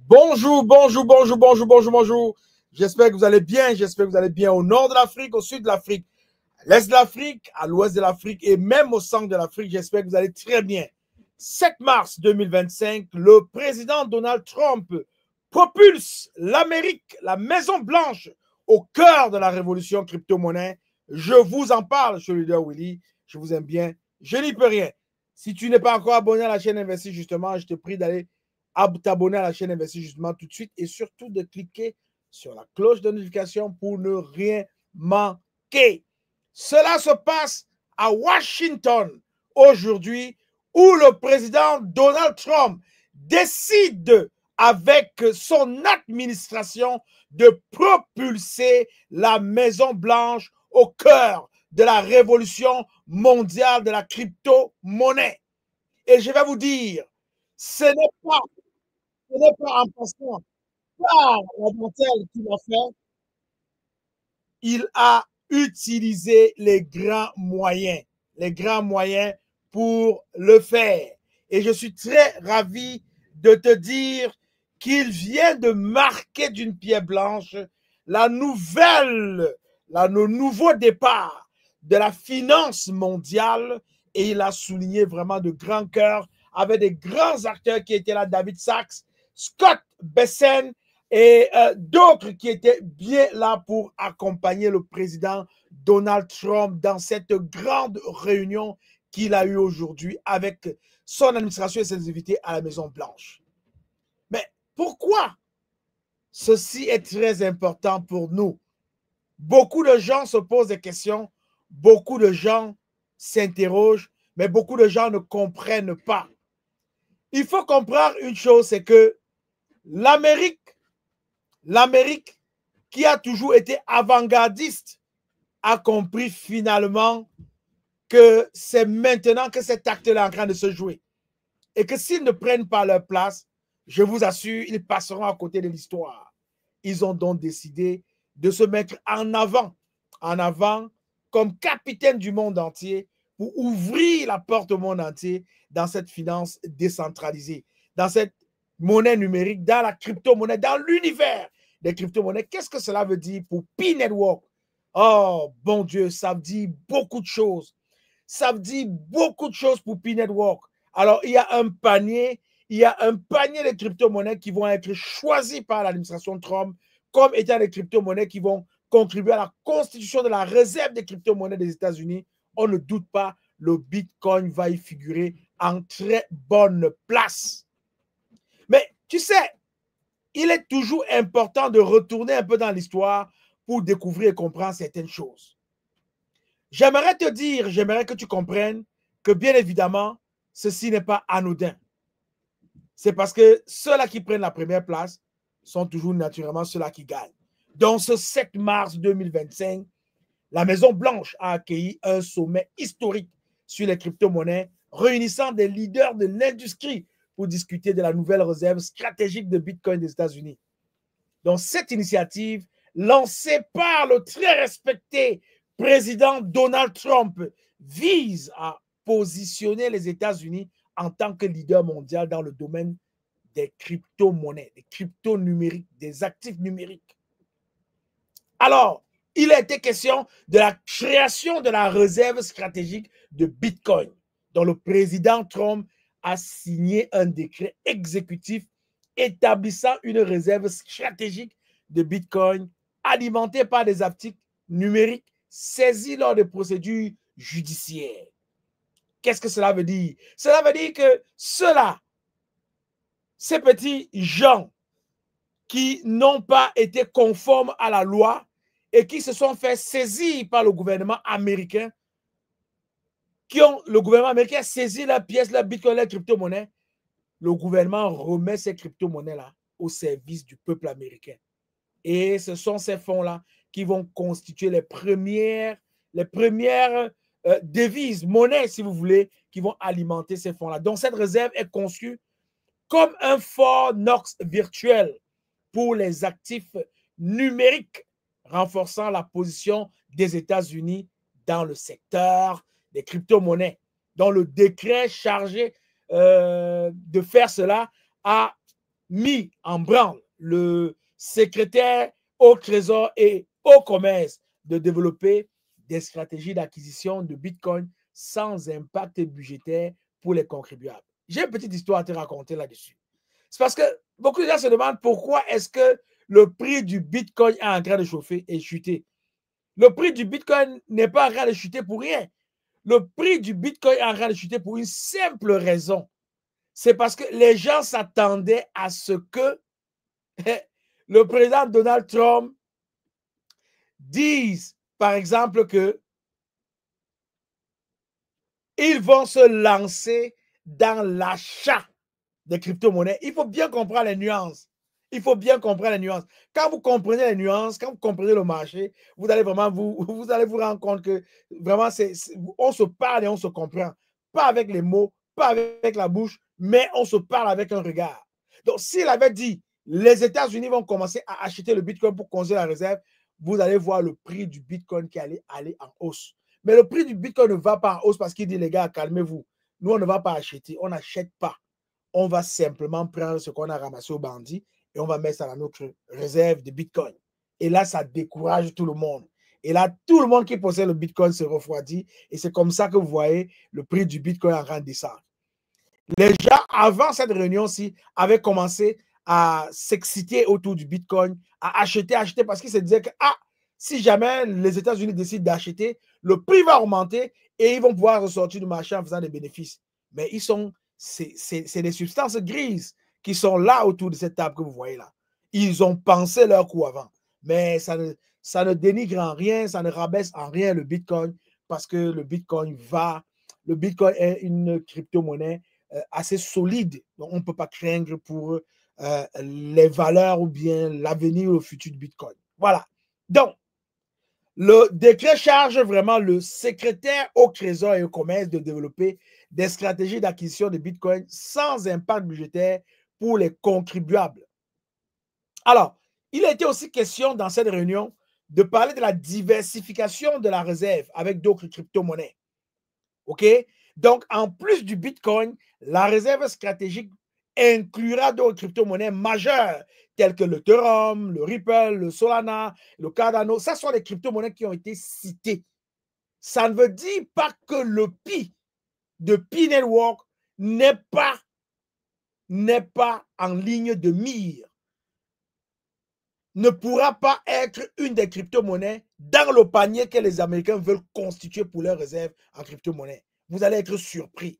Bonjour, bonjour, bonjour, bonjour, bonjour, bonjour. J'espère que vous allez bien. J'espère que vous allez bien au nord de l'Afrique, au sud de l'Afrique, à l'est de l'Afrique, à l'ouest de l'Afrique et même au centre de l'Afrique. J'espère que vous allez très bien. 7 mars 2025, le président Donald Trump propulse l'Amérique, la Maison-Blanche, au cœur de la révolution crypto-monnaie. Je vous en parle, je suis le leader Willy. Je vous aime bien. Je n'y peux rien. Si tu n'es pas encore abonné à la chaîne Investi, justement, je te prie d'aller t'abonner à la chaîne Investi justement tout de suite et surtout de cliquer sur la cloche de notification pour ne rien manquer. Cela se passe à Washington aujourd'hui où le président Donald Trump décide avec son administration de propulser la Maison-Blanche au cœur de la révolution mondiale de la crypto-monnaie. Et je vais vous dire, ce n'est pas en passant par la dentelle qu'il a fait, il a utilisé les grands moyens pour le faire. Et je suis très ravi de te dire qu'il vient de marquer d'une pierre blanche le nouveau départ de la finance mondiale. Et il a souligné vraiment de grands cœurs avec des grands acteurs qui étaient là, David Sachs, Scott Bessent et d'autres qui étaient bien là pour accompagner le président Donald Trump dans cette grande réunion qu'il a eue aujourd'hui avec son administration et ses invités à la Maison-Blanche. Mais pourquoi ceci est très important pour nous? Beaucoup de gens se posent des questions, beaucoup de gens s'interrogent, mais beaucoup de gens ne comprennent pas. Il faut comprendre une chose, c'est que l'Amérique, qui a toujours été avant-gardiste, a compris finalement que c'est maintenant que cet acte-là est en train de se jouer. Et que s'ils ne prennent pas leur place, je vous assure, ils passeront à côté de l'histoire. Ils ont donc décidé de se mettre en avant comme capitaine du monde entier pour ouvrir la porte au monde entier dans cette finance décentralisée, dans cette monnaie numérique, dans la crypto-monnaie, dans l'univers des crypto-monnaies. Qu'est-ce que cela veut dire pour P-Network? Oh, bon Dieu, ça veut dire beaucoup de choses. Ça veut dire beaucoup de choses pour P-Network. Alors, il y a un panier de crypto-monnaies qui vont être choisis par l'administration Trump comme étant des crypto-monnaies qui vont contribuer à la constitution de la réserve des crypto-monnaies des États-Unis. On ne doute pas, le Bitcoin va y figurer en très bonne place. Mais tu sais, il est toujours important de retourner un peu dans l'histoire pour découvrir et comprendre certaines choses. J'aimerais te dire, j'aimerais que tu comprennes que bien évidemment, ceci n'est pas anodin. C'est parce que ceux-là qui prennent la première place sont toujours naturellement ceux-là qui gagnent. Donc, ce 7 mars 2025, la Maison-Blanche a accueilli un sommet historique sur les crypto-monnaies, réunissant des leaders de l'industrie pour discuter de la nouvelle réserve stratégique de Bitcoin des États-Unis. Donc, cette initiative, lancée par le très respecté président Donald Trump, vise à positionner les États-Unis en tant que leader mondial dans le domaine des crypto-monnaies, des crypto-numériques, des actifs numériques. Alors, il a été question de la création de la réserve stratégique de Bitcoin, dont le président Trump a signé un décret exécutif établissant une réserve stratégique de Bitcoin alimentée par des actifs numériques saisis lors des procédures judiciaires. Qu'est-ce que cela veut dire? Cela veut dire que ces petits gens qui n'ont pas été conformes à la loi et qui se sont fait saisir par le gouvernement américain, le gouvernement américain a saisi la pièce, la Bitcoin, la crypto-monnaie. Le gouvernement remet ces crypto-monnaies-là au service du peuple américain. Et ce sont ces fonds-là qui vont constituer les premières devises, monnaies, si vous voulez, qui vont alimenter ces fonds-là. Donc, cette réserve est conçue comme un Fort Knox virtuel pour les actifs numériques, renforçant la position des États-Unis dans le secteur des crypto-monnaies. Donc, le décret chargé de faire cela a mis en branle le secrétaire au Trésor et au commerce de développer des stratégies d'acquisition de Bitcoin sans impact budgétaire pour les contribuables. J'ai une petite histoire à te raconter là-dessus. C'est parce que beaucoup de gens se demandent pourquoi est-ce que le prix du Bitcoin est en train de chauffer et chuter. Le prix du Bitcoin n'est pas en train de chuter pour rien. Le prix du Bitcoin est en train de chuter pour une simple raison. C'est parce que les gens s'attendaient à ce que le président Donald Trump dise, par exemple, que ils vont se lancer dans l'achat des crypto-monnaies. Il faut bien comprendre les nuances. Il faut bien comprendre les nuances. Quand vous comprenez les nuances, quand vous comprenez le marché, vous allez vraiment vous allez vous rendre compte que vraiment, on se parle et on se comprend. Pas avec les mots, pas avec la bouche, mais on se parle avec un regard. Donc, s'il avait dit, les États-Unis vont commencer à acheter le Bitcoin pour construire la réserve, vous allez voir le prix du Bitcoin qui allait aller en hausse. Mais le prix du Bitcoin ne va pas en hausse parce qu'il dit, les gars, calmez-vous. Nous, on ne va pas acheter, on n'achète pas. On va simplement prendre ce qu'on a ramassé au bandit et on va mettre ça dans notre réserve de Bitcoin. Et là, ça décourage tout le monde. Et là, tout le monde qui possède le Bitcoin se refroidit. Et c'est comme ça que vous voyez le prix du Bitcoin en train de descendre. Les gens, avant cette réunion-ci, avaient commencé à s'exciter autour du Bitcoin, à acheter, parce qu'ils se disaient que, si jamais les États-Unis décident d'acheter, le prix va augmenter et ils vont pouvoir ressortir du marché en faisant des bénéfices. Mais c'est des substances grises qui sont là autour de cette table que vous voyez là. Ils ont pensé leur coup avant. Mais ça ne dénigre en rien, ça ne rabaisse en rien le Bitcoin parce que le Bitcoin est une crypto-monnaie assez solide. Donc, on ne peut pas craindre pour les valeurs ou bien l'avenir ou le futur du Bitcoin. Voilà. Donc, le décret charge vraiment le secrétaire au Trésor et au commerce de développer des stratégies d'acquisition de Bitcoin sans impact budgétaire pour les contribuables. Alors, il a été aussi question dans cette réunion de parler de la diversification de la réserve avec d'autres crypto-monnaies. OK? Donc, en plus du Bitcoin, la réserve stratégique inclura d'autres crypto-monnaies majeures telles que le Ethereum, le Ripple, le Solana, le Cardano. Ça sont les crypto-monnaies qui ont été citées. Ça ne veut dire pas que le Pi de Pi Network n'est pas en ligne de mire, ne pourra pas être une des crypto-monnaies dans le panier que les Américains veulent constituer pour leurs réserves en crypto-monnaie. Vous allez être surpris.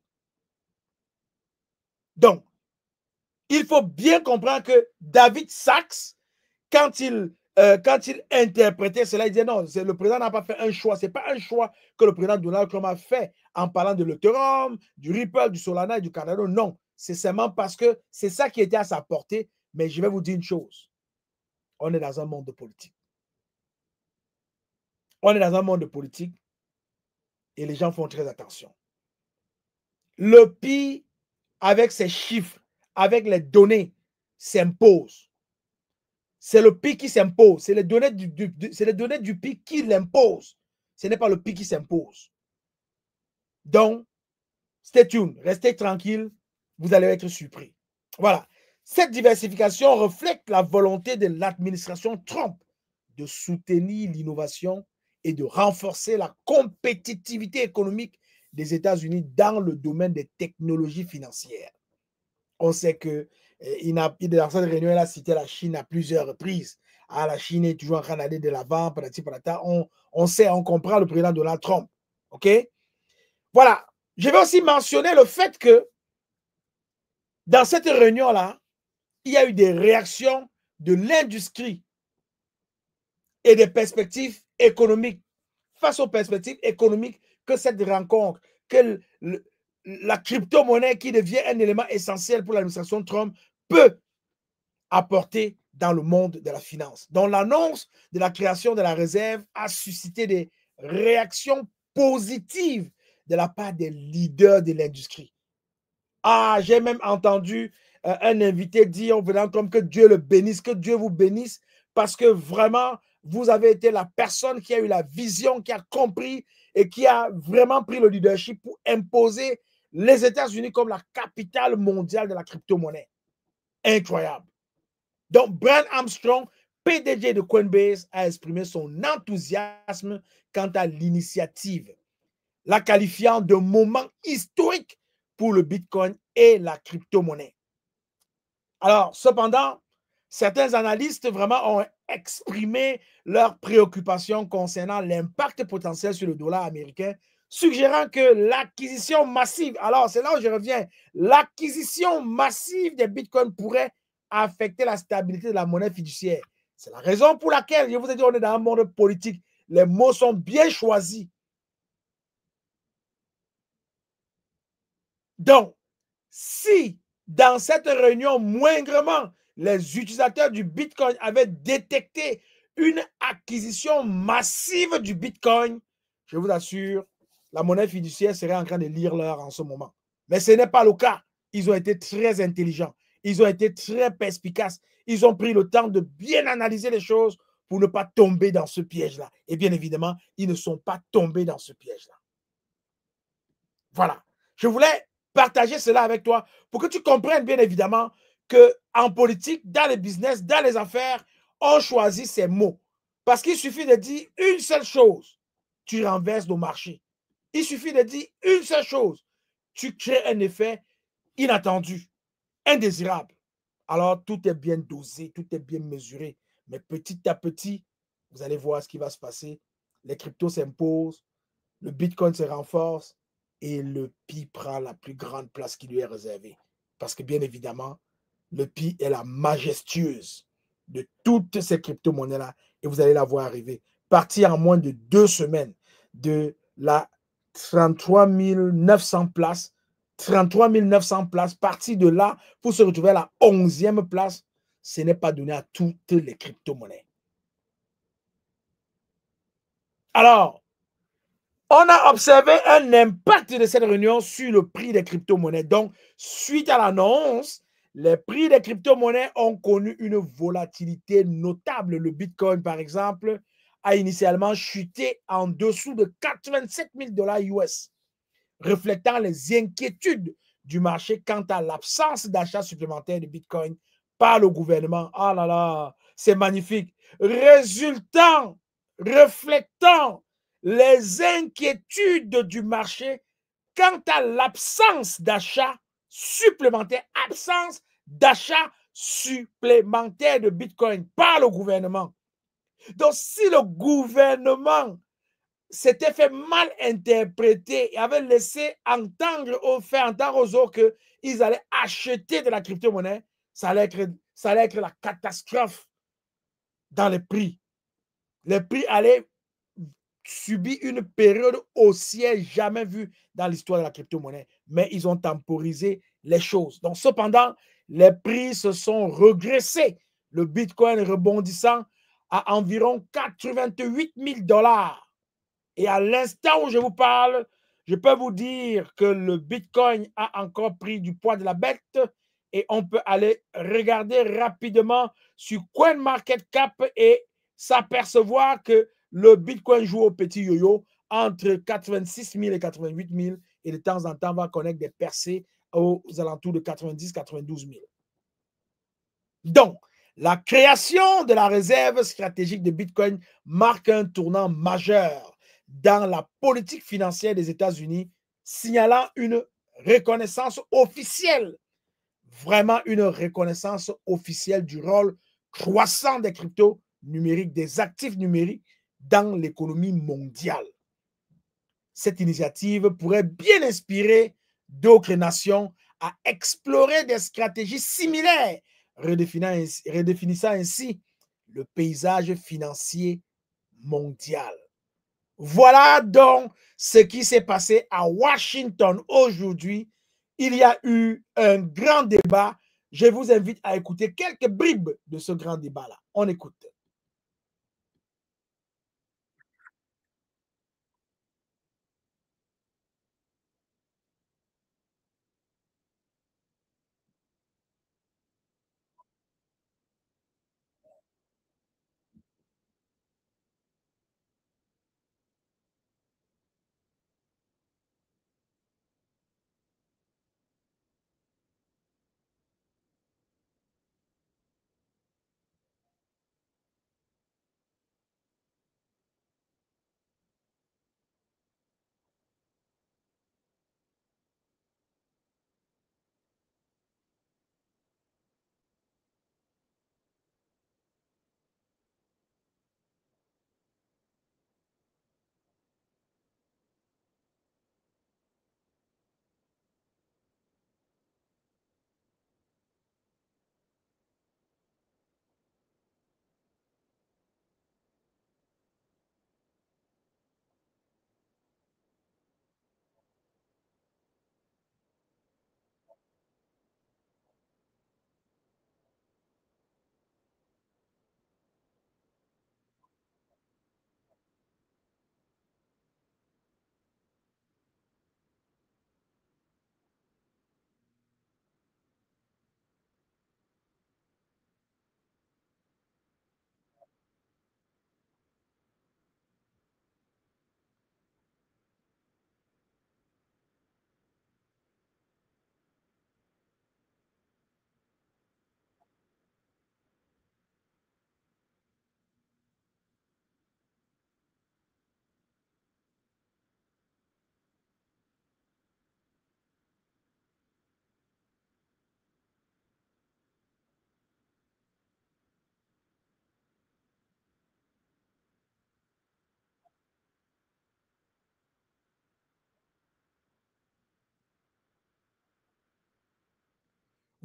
Donc, il faut bien comprendre que David Sachs, quand il interprétait cela, il disait non, le président n'a pas fait un choix. Ce n'est pas un choix que le président Donald Trump a fait en parlant de l'Ethereum, du Ripple, du Solana et du Cardano. Non, c'est seulement parce que c'est ça qui était à sa portée. Mais je vais vous dire une chose. On est dans un monde de politique. On est dans un monde de politique et les gens font très attention. Le Pi, avec ses chiffres, avec les données, s'impose. C'est le Pi qui s'impose. C'est les données du Pi qui l'imposent. Ce n'est pas le Pi qui s'impose. Donc, stay tuned. Restez tranquille. Vous allez être surpris. Voilà. Cette diversification reflète la volonté de l'administration Trump de soutenir l'innovation et de renforcer la compétitivité économique des États-Unis dans le domaine des technologies financières. On sait que dans cette réunion, il a cité la Chine à plusieurs reprises. La Chine est toujours en train d'aller de l'avant. On sait, on comprend le président Donald Trump. OK? Voilà. Je vais aussi mentionner le fait que dans cette réunion-là, il y a eu des réactions de l'industrie et des perspectives économiques. Face aux perspectives économiques que cette rencontre, que la crypto-monnaie qui devient un élément essentiel pour l'administration Trump peut apporter dans le monde de la finance. Donc, l'annonce de la création de la réserve a suscité des réactions positives de la part des leaders de l'industrie. J'ai même entendu un invité dire, venant comme que Dieu le bénisse, que Dieu vous bénisse, parce que vraiment, vous avez été la personne qui a eu la vision, qui a compris et qui a vraiment pris le leadership pour imposer les États-Unis comme la capitale mondiale de la crypto-monnaie. incroyable. Donc, Brian Armstrong, PDG de Coinbase, a exprimé son enthousiasme quant à l'initiative, la qualifiant de moment historique pour le Bitcoin et la crypto-monnaie. Alors, cependant, certains analystes vraiment ont exprimé leurs préoccupations concernant l'impact potentiel sur le dollar américain, suggérant que l'acquisition massive, alors c'est là où je reviens, l'acquisition massive des bitcoins pourrait affecter la stabilité de la monnaie fiduciaire. C'est la raison pour laquelle, je vous ai dit, on est dans un monde politique. Les mots sont bien choisis. Donc, si dans cette réunion, moindrement, les utilisateurs du Bitcoin avaient détecté une acquisition massive du Bitcoin, je vous assure, la monnaie fiduciaire serait en train de lire l'heure en ce moment. Mais ce n'est pas le cas. Ils ont été très intelligents. Ils ont été très perspicaces. Ils ont pris le temps de bien analyser les choses pour ne pas tomber dans ce piège-là. Et bien évidemment, ils ne sont pas tombés dans ce piège-là. Voilà. Je voulais partager cela avec toi pour que tu comprennes bien évidemment qu'en politique, dans les business, dans les affaires, on choisit ses mots. Parce qu'il suffit de dire une seule chose, tu renverses le marché. Il suffit de dire une seule chose, tu crées un effet inattendu, indésirable. Alors, tout est bien dosé, tout est bien mesuré. Mais petit à petit, vous allez voir ce qui va se passer. Les cryptos s'imposent, le Bitcoin se renforce et le Pi prend la plus grande place qui lui est réservée. Parce que bien évidemment, le Pi est la majestueuse de toutes ces crypto-monnaies-là et vous allez la voir arriver. Partir en moins de 2 semaines de la 33 900 places, 33 900 places, partir de là pour se retrouver à la 11e place, ce n'est pas donné à toutes les crypto-monnaies. Alors, on a observé un impact de cette réunion sur le prix des crypto-monnaies. Donc, suite à l'annonce, les prix des crypto-monnaies ont connu une volatilité notable. Le Bitcoin, par exemple, a initialement chuté en dessous de 87 000 $ US, reflétant les inquiétudes du marché quant à l'absence d'achat supplémentaire de Bitcoin par le gouvernement. Ah là là, c'est magnifique. Résultant, reflétant les inquiétudes du marché quant à l'absence d'achat supplémentaire, absence d'achat supplémentaire de Bitcoin par le gouvernement. Donc, si le gouvernement s'était fait mal interpréter et avait laissé entendre aux autres qu'ils allaient acheter de la crypto-monnaie, ça allait être la catastrophe dans les prix. Les prix allaient subir une période haussière jamais vue dans l'histoire de la crypto-monnaie. Mais ils ont temporisé les choses. Donc, cependant, les prix se sont regressés. Le Bitcoin rebondissant à environ 88 000 $. Et à l'instant où je vous parle, je peux vous dire que le Bitcoin a encore pris du poids de la bête et on peut aller regarder rapidement sur CoinMarketCap et s'apercevoir que le Bitcoin joue au petit yo-yo entre 86 000 et 88 000 et de temps en temps va connaître des percées aux alentours de 90-92 000. Donc, la création de la réserve stratégique de Bitcoin marque un tournant majeur dans la politique financière des États-Unis, signalant une reconnaissance officielle, vraiment une reconnaissance officielle du rôle croissant des cryptos numériques, des actifs numériques dans l'économie mondiale. Cette initiative pourrait bien inspirer d'autres nations à explorer des stratégies similaires, redéfinissant ainsi le paysage financier mondial. Voilà donc ce qui s'est passé à Washington aujourd'hui. Il y a eu un grand débat. Je vous invite à écouter quelques bribes de ce grand débat-là. On écoute.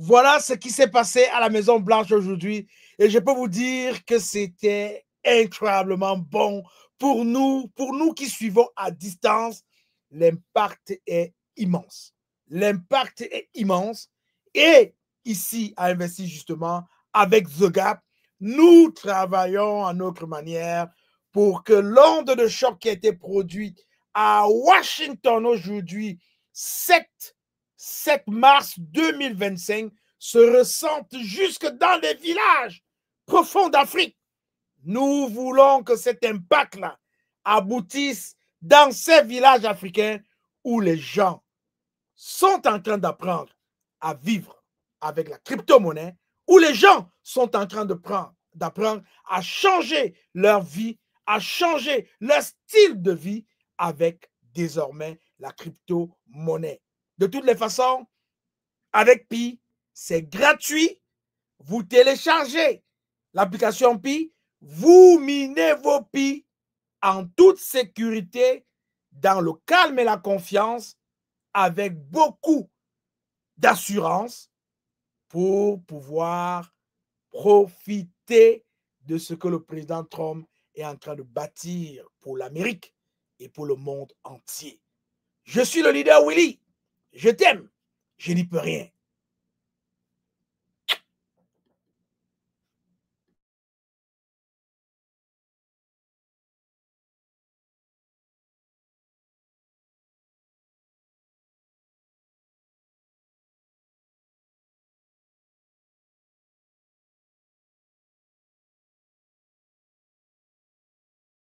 Voilà ce qui s'est passé à la Maison Blanche aujourd'hui. Et je peux vous dire que c'était incroyablement bon pour nous qui suivons à distance. L'impact est immense. L'impact est immense. Et ici, à Investi justement, avec The Gap, nous travaillons à notre manière pour que l'onde de choc qui a été produite à Washington aujourd'hui, 7 mars 2025, se ressente jusque dans les villages profonds d'Afrique. Nous voulons que cet impact-là aboutisse dans ces villages africains où les gens sont en train d'apprendre à vivre avec la crypto-monnaie, où les gens sont en train d'apprendre à changer leur vie, à changer leur style de vie avec désormais la crypto-monnaie. De toutes les façons, avec Pi, c'est gratuit. Vous téléchargez l'application Pi, vous minez vos Pi en toute sécurité, dans le calme et la confiance, avec beaucoup d'assurance pour pouvoir profiter de ce que le président Trump est en train de bâtir pour l'Amérique et pour le monde entier. Je suis le leader Willy. Je t'aime. Je n'y peux rien.